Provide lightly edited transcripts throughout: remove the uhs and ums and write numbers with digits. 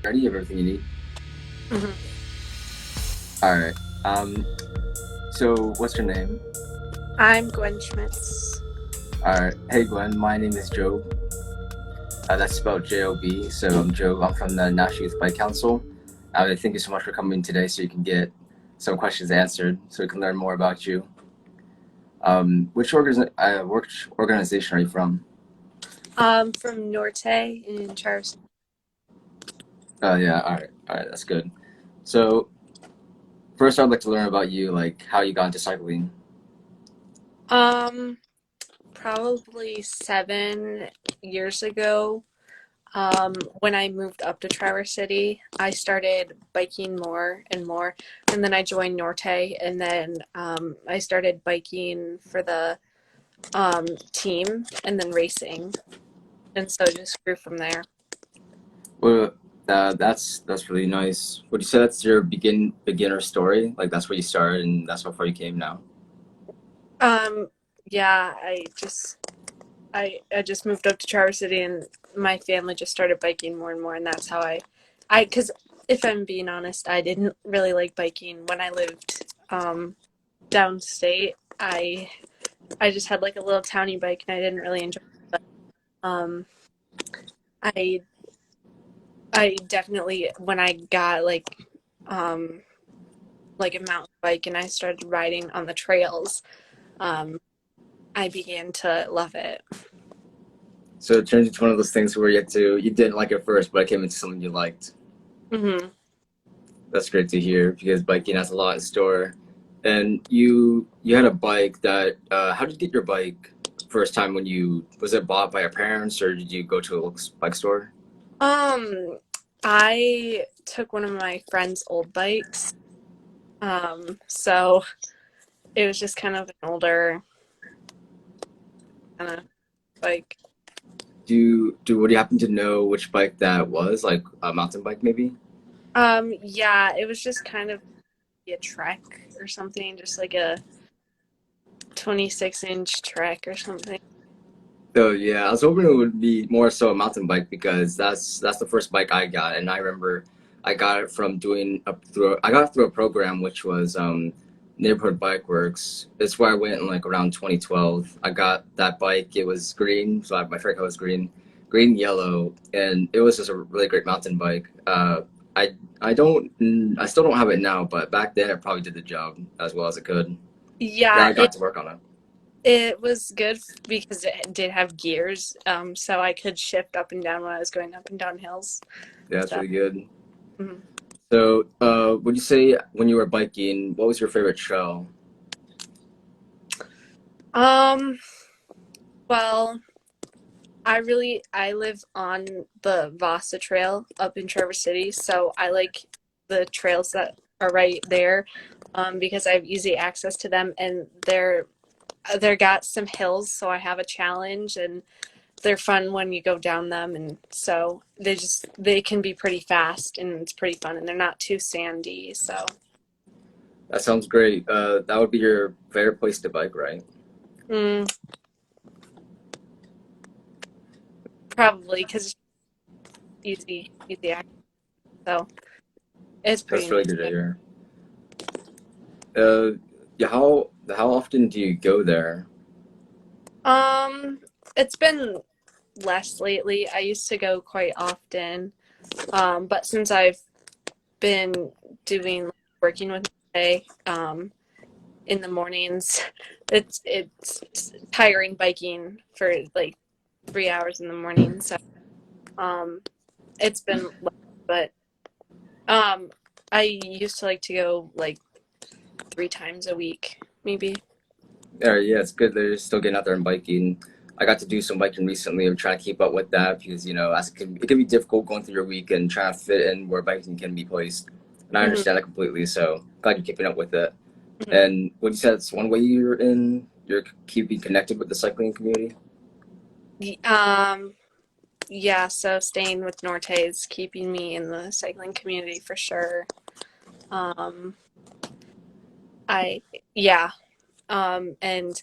Ready? You have everything you need? Mhm. All right. Um, so what's your name? I'm Gwen Schmitz. All right. Hey, Glenn. My name is Joe. That's spelled Job. So I'm Joe. I'm from the National Youth Leadership Council. Thank you so much for coming today so you can get some questions answered so we can learn more about you. Which organization are you from? From Norte in Charleston. Yeah. All right. All right. That's good. So first, I'd like to learn about you, like how you got into cycling. Um, Probably 7 years ago, when I moved up to Traverse City, I started biking more and more, and then I joined Norte, and then I started biking for the team, and then racing, and so it just grew from there. Well, that's really nice. Would you say that's your beginner story? Like that's where you started, and that's how far you came now. Um, yeah, I just moved up to Traverse City, and my family just started biking more and more, and that's how because if I'm being honest, I didn't really like biking when I lived downstate. I just had like a little towny bike, and I didn't really enjoy it. Um, I I definitely when I got um like a mountain bike and I started riding on the trails, um, I began to love it. So it turns into one of those things where you didn't like it first, but it came into something you liked. Hmm. That's great to hear because biking has a lot in store. And you had a bike that how did you get your bike first time when you was it bought by your parents or did you go to a local bike store? Um, I took one of my friend's old bikes. So it was just kind of an older kind of bike. Would you happen to know which bike that was? Like a mountain bike maybe? Yeah, it was just kind of a Trek or something, just like a 26-inch Trek or something. So yeah, I was hoping it would be more so a mountain bike because that's the first bike I got, and I remember I got it from doing up through I got it through a program which was Neighborhood Bike Works. It's where I went in like around 2012. I got that bike. It was green, so my favorite color was green, yellow, and it was just a really great mountain bike. I I still don't have it now, but back then it probably did the job as well as it could. Yeah, Yeah, I got to work on it. it was good because it did have gears, so I could shift up and down when I was going up and down hills. Yeah, that's So, really good. mhm. So, would you say when you were biking, what was your favorite trail? um, well, I live on the Vasa Trail up in Traverse City, so I like the trails that are right there, because I have easy access to them, and they're got some hills, so I have a challenge, and they're fun when you go down them, and so they can be pretty fast, and it's pretty fun, and they're not too sandy, so That sounds great. That would be your favorite place to bike, right? mm, probably because it's easy access, so it's pretty That's really nice. good to hear. Uh, yeah, how often do you go there? Um, it's been less lately. I used to go quite often, but since I've been doing working with day in the mornings, it's tiring biking for like 3 hours in the morning. So um, it's been, but um, I used to like to go like 3 times a week, maybe. Yeah, it's good. They're still getting out there and biking. I got to do some biking recently. I'm trying to keep up with that because as it can be difficult going through your week and trying to fit in where biking can be placed. And I Hmm. understand that completely. So glad you're keeping up with it. Hmm. And what you said, it's one way you're keeping connected with the cycling community. Um, yeah, so staying with Norte is keeping me in the cycling community for sure. Um, I yeah, and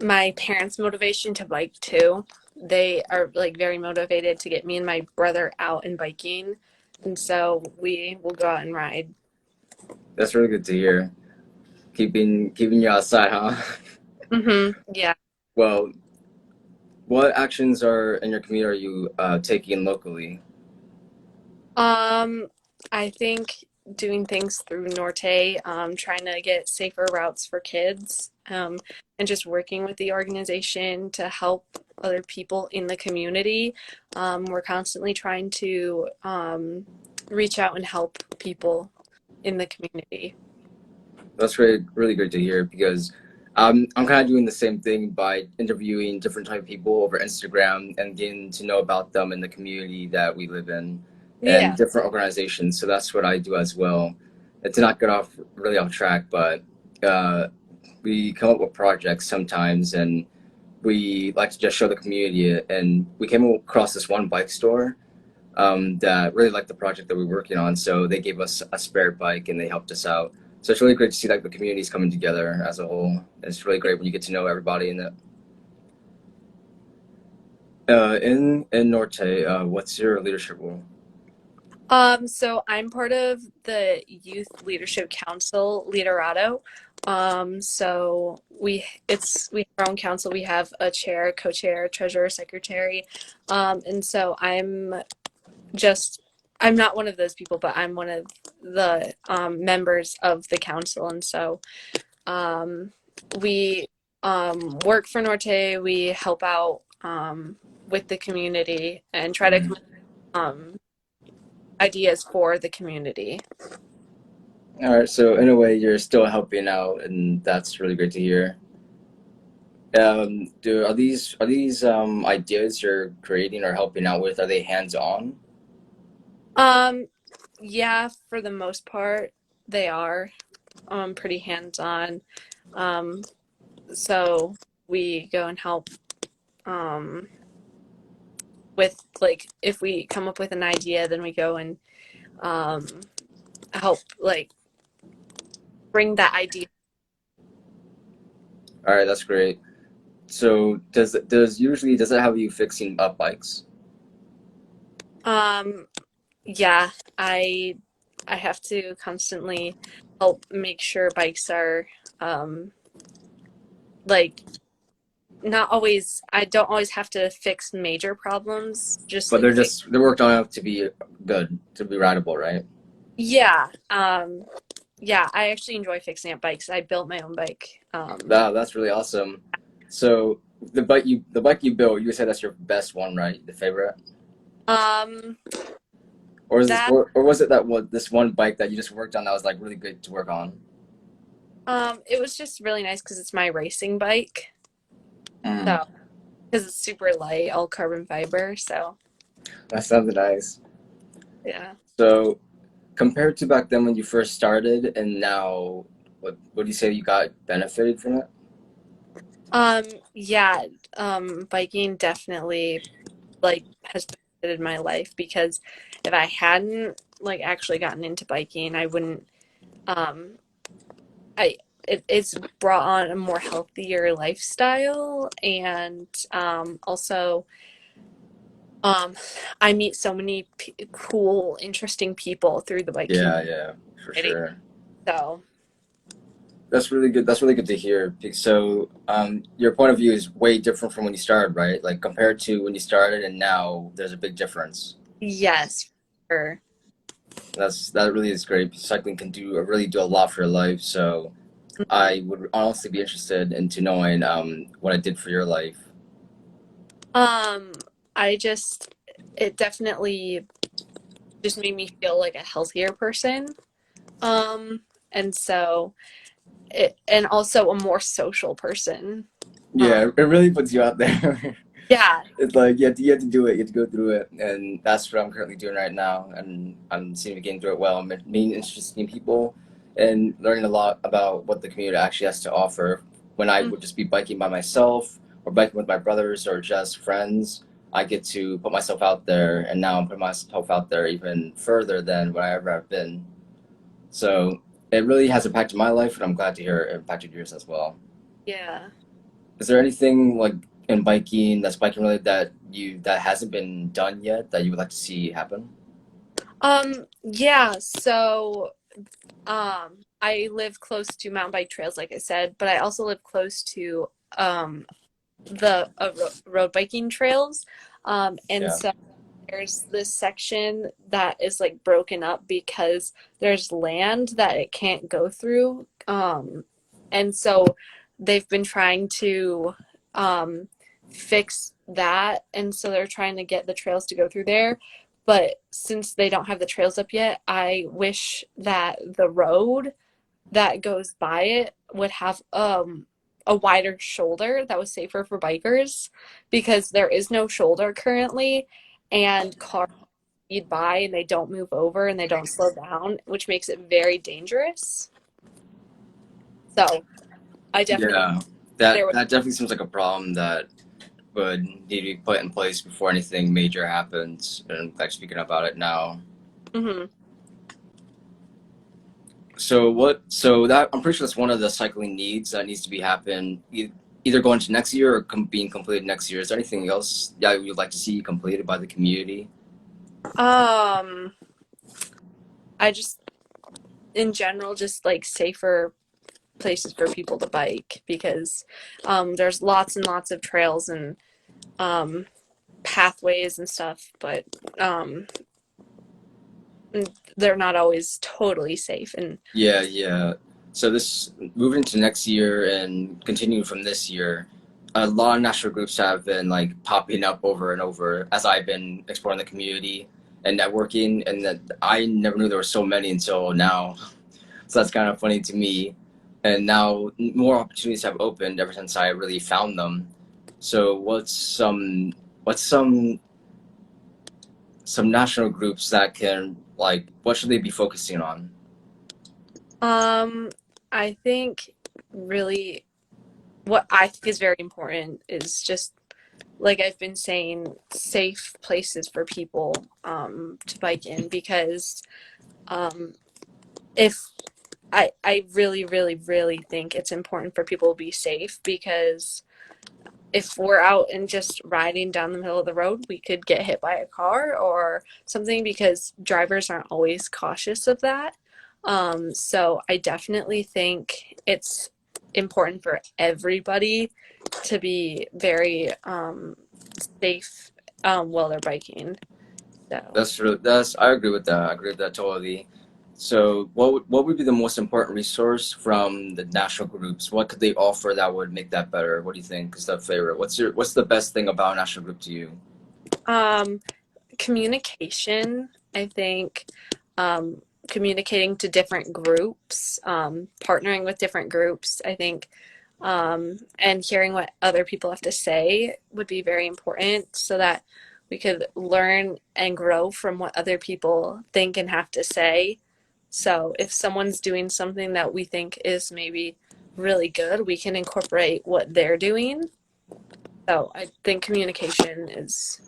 my parents' motivation to bike too. They are like very motivated to get me and my brother out and biking. and so we will go out and ride. That's really good to hear. Keeping you outside, huh? Yeah. Well, what actions are in your community are you taking locally? Um, I think doing things through Norte, trying to get safer routes for kids, and just working with the organization to help other people in the community. We're constantly trying to reach out and help people in the community. That's really great to hear because I'm kind of doing the same thing by interviewing different type of people over Instagram and getting to know about them in the community that we live in and Yeah. different organizations. So that's what I do as well. And to not get off really off track, but uh, we come up with projects sometimes and we like to just show the community. And we came across this one bike store that really liked the project that we were working on. So they gave us a spare bike and they helped us out. So it's really great to see like the communities coming together as a whole. It's really great when you get to know everybody in it. In Norte, what's your leadership role? So I'm part of the Youth Leadership Council, Liderato. So we have our own council. We have a chair, co-chair, treasurer, secretary. And so I'm not one of those people, but I'm one of the members of the council. And so um, we work for Norte. We help out with the community and try to come Mm. up with ideas for the community. All right, so in a way, you're still helping out, and that's really great to hear. Do are these ideas you're creating or helping out with? Are they hands on? Um, yeah, for the most part, they are pretty hands-on. Um, so we go and help um with like if we come up with an idea, then we go and um help like bring that idea. All right, that's great. So does it have you fixing up bikes? Um, yeah, I I have to constantly help make sure bikes are um like not always I don't always have to fix major problems, just But like fix. they're worked on enough to be good, to be rideable, right? Yeah, yeah, I actually enjoy fixing up bikes. I built my own bike. Wow, that's really awesome. So the bike you built, you said that's your best one, right? The favorite, Um, or is this that or was it that one this one bike that you just worked on that was like really good to work on? it was just really nice because it's my racing bike. Mm. So, because it's super light, all carbon fiber. So, That sounds nice. yeah. So compared to back then when you first started and now, what do you say you got benefited from it? Um, yeah, biking definitely like has benefited my life because if I hadn't like actually gotten into biking, I wouldn't um I it's brought on a more healthier lifestyle and also um I meet so many cool, interesting people through the biking Yeah, yeah, for community. sure. So, That's really good. That's really good to hear. So, your point of view is way different from when you started, right? Like compared to when you started and now, there's a big difference. yes, for That really is great. Cycling can really do a lot for your life. So, sure. I would honestly be interested into knowing what it did for your life. Um, I just, it definitely just made me feel like a healthier person. Um, and so and also a more social person. Yeah, it really puts you out there. Yeah. It's like you have to do it. You have to go through it, and that's what I'm currently doing right now. And I'm seeming to getting through it well. I'm meeting interesting people and learning a lot about what the community actually has to offer. When I Mm, would just be biking by myself or biking with my brothers or just friends, I get to put myself out there, and now I'm putting myself out there even further than wherever I've been. So it really has impacted my life, and I'm glad to hear it impacted yours as well. yeah. Is there anything like in biking that's biking related that hasn't been done yet that you would like to see happen? Yeah, so I live close to mountain bike trails, like I said, but I also live close to the road biking trails. And Yeah. so there's this section that is like broken up because there's land that it can't go through. And so they've been trying to fix that. And so they're trying to get the trails to go through there. But since they don't have the trails up yet, I wish that the road that goes by it would have a wider shoulder that was safer for bikers because there is no shoulder currently and cars speed by and they don't move over and they don't slow down, which makes it very dangerous. So I definitely Yeah, there would that definitely seems like a problem that would need to be put in place before anything major happens. And like speaking about it now, mhm. so what? So that I'm pretty sure that's one of the cycling needs that needs to be either going to next year or being completed next year. Is there anything else that you'd like to see completed by the community? um I just in general just like safer places for people to bike because there's lots and lots of trails and um pathways and stuff, but um, they're not always totally safe. And Yeah, yeah. So this moving to next year and continuing from this year, a lot of national groups have been like popping up over and over as I've been exploring the community and networking, and that I never knew there were so many until now. So that's kind of funny to me. And now more opportunities have opened ever since I really found them. So what's some national groups that can like what should they be focusing on? um, I think really what I think is very important is just like I've been saying, safe places for people to bike in because um, if I really, really, really think it's important for people to be safe because if we're out and just riding down the middle of the road, we could get hit by a car or something because drivers aren't always cautious of that. So I definitely think it's important for everybody to be very safe while they're biking. So, That's true. That's I agree with that. I agree with that totally. So, what would be the most important resource from the national groups? What could they offer that would make that better? What do you think is the favorite? What's the best thing about a national group to you? um, communication, I think, communicating to different groups, partnering with different groups, I think, and hearing what other people have to say would be very important so that we could learn and grow from what other people think and have to say. So if someone's doing something that we think is maybe really good, we can incorporate what they're doing. So I think communication is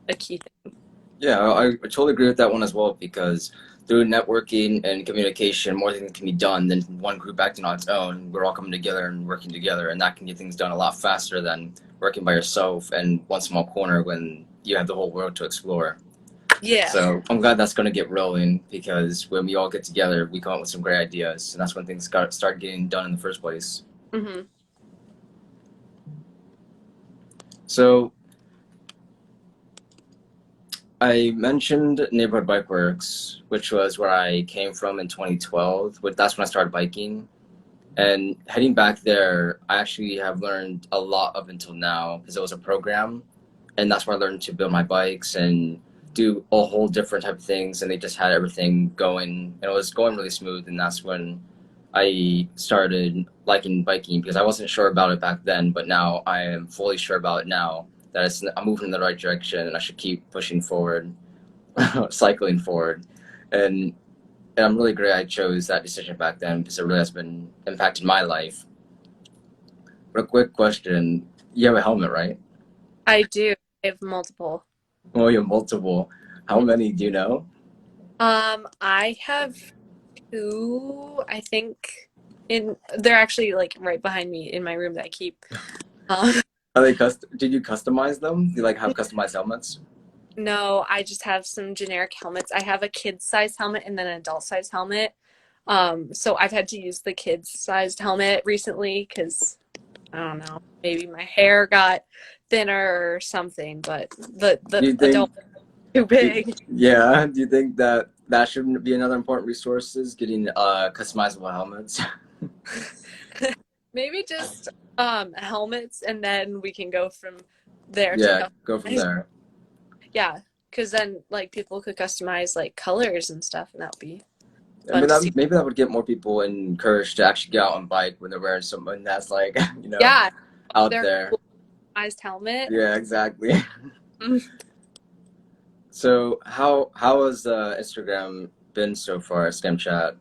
a key thing. Yeah, I totally agree with that one as well because through networking and communication, more things can be done than one group acting on its own. We're all coming together and working together, and that can get things done a lot faster than working by yourself and one small corner when you have the whole world to explore. Yeah. So I'm glad that's going to get rolling because when we all get together, we come up with some great ideas, and that's when things start getting done in the first place. Hmm. So I mentioned Neighborhood Bike Works, which was where I came from in 2012. That's when I started biking. And heading back there, I actually have learned a lot up until now because it was a program, and that's where I learned to build my bikes and do a whole different type of things. And they just had everything going, and it was going really smooth. And that's when I started liking biking because I wasn't sure about it back then, but now I am fully sure about it now. That I'm moving in the right direction, and I should keep pushing forward, cycling forward, and I'm really great I chose that decision back then because it really has been impacted my life. But a quick question: you have a helmet, right? I do. I have multiple. Well, you have multiple. How many do you know? I have two, I think they're actually like right behind me in my room that I keep. Um, Are they custom? Did you customize them? Do you like have customized helmets? No, I just have some generic helmets. I have a kid size helmet and then an adult size helmet. So I've had to use the kids sized helmet recently because I don't know, maybe my hair got thinner or something, but Do the you think? adult is too big. Yeah. Do you think that that should be another important resource is getting customizable helmets? Maybe just helmets and then we can go from there to Yeah, go from customize. there. Yeah, because then like people could customize like colors and stuff and that would be I fun mean, to see. maybe that would get more people encouraged to actually get out on bike when they're wearing something that's like, Yeah, out their there. customized helmet. Yeah, exactly. Mm. So how has Instagram been so far? Snapchat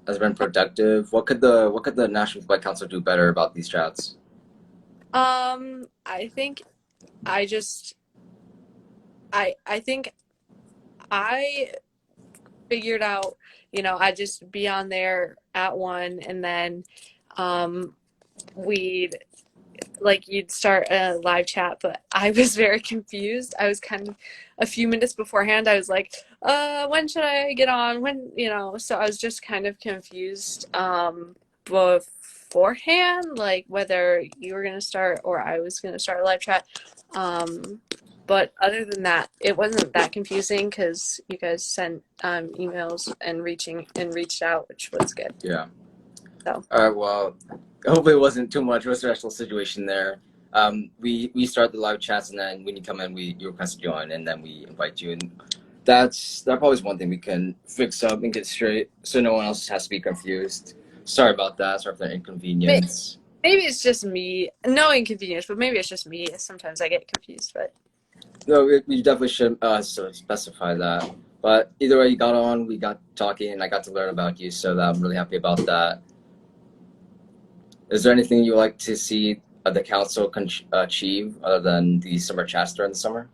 has it been productive. What could the National Bike Council do better about these chats? I think I just I think I figured out, I'd just be on there at one and then um we'd like you'd start a live chat, but I was very confused. I was kind of a few minutes beforehand, I was like, when should I get on? So I was just kind of confused beforehand, like whether you were gonna start or I was gonna start a live chat. But other than that, it wasn't that confusing because you guys sent emails and reached out, which was good. Yeah. So All right. Well, hopefully it wasn't too much of a stressful situation there. We start the live chats and then when you come in, you request to join and then we invite you. And that probably is one thing we can fix up and get straight so no one else has to be confused. Sorry about that. Sorry for the inconvenience. maybe it's just me. No inconvenience, but maybe it's just me. Sometimes I get confused, but No, we definitely should specify that. But either way, you got on, we got talking, and I got to learn about you, so I'm really happy about that. Is there anything you would like to see the council achieve other than the summer chats during the summer?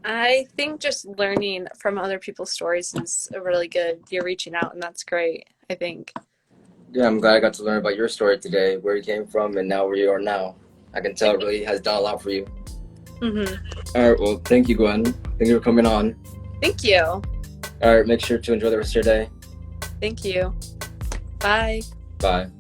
I think just learning from other people's stories is a really good. You're reaching out, and that's great, I think. Yeah, I'm glad I got to learn about your story today, where you came from, and now where you are now. I can tell it really has done a lot for you. Mm-hmm. All right, well, thank you, Gwen. Thank you for coming on. Thank you. All right, make sure to enjoy the rest of your day. Thank you. Bye. Bye.